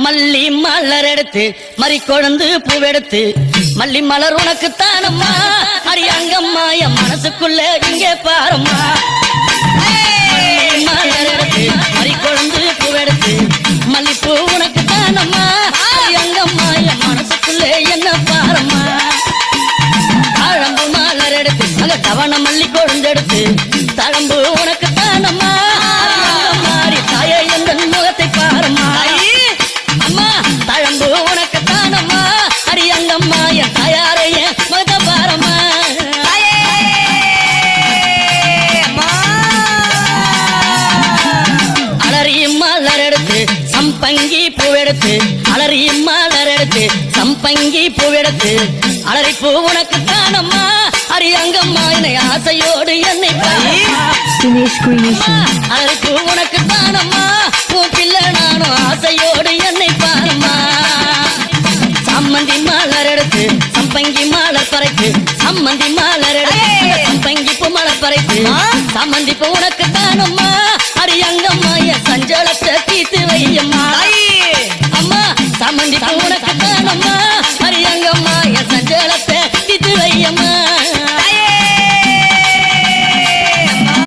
மல்லி மலர் எடுத்து மறி கொழுந்து பூவெடுத்து மல்லி மலர் உனக்கு தானம்மா அடியங்கம்மா என் மனசுக்குள்ள இங்கே பாரம்மா மலர் எடுத்து மறி கொழுந்து பூவெடுத்து மல்லிப்பூ உனக்கு தானம்மா அடியங்கம்மா என் மனசுக்குள்ள என்ன பாரம்மா தாழம்பு மலர் எடுத்து அங்க தவண மல்லி கொழுந்தெடுத்து தழம்பு உனக்கு தானம்மா மாறி தாய எந்த முகத்தை பாரம்மா தழம்பு உனக்கு தானம்மா அடியங்கம்மா என் தாயாரைய மத பாரம்மா அலறி மலர் எடுத்து சம்பங்கி பூவெடுத்து அலறி மலர் எடுத்து சம்பங்கி பூவெடுத்து அலறி பூ உனக்கு தானம்மா அடியங்கம்மா என்னை ஆசையோடு என்னை அலறி பூ உனக்கு தானம்மா பூ பிள்ளை நானும் ஆசையோடு என்னை பாருமா சம்மந்தி மலர் எடுத்து சம்பங்கி மலர் பறைத்து சம்மந்தி மலர் எடுத்து சம்பங்கி பூ மலர் பறைத்து சம்மந்தி பூ உனக்கு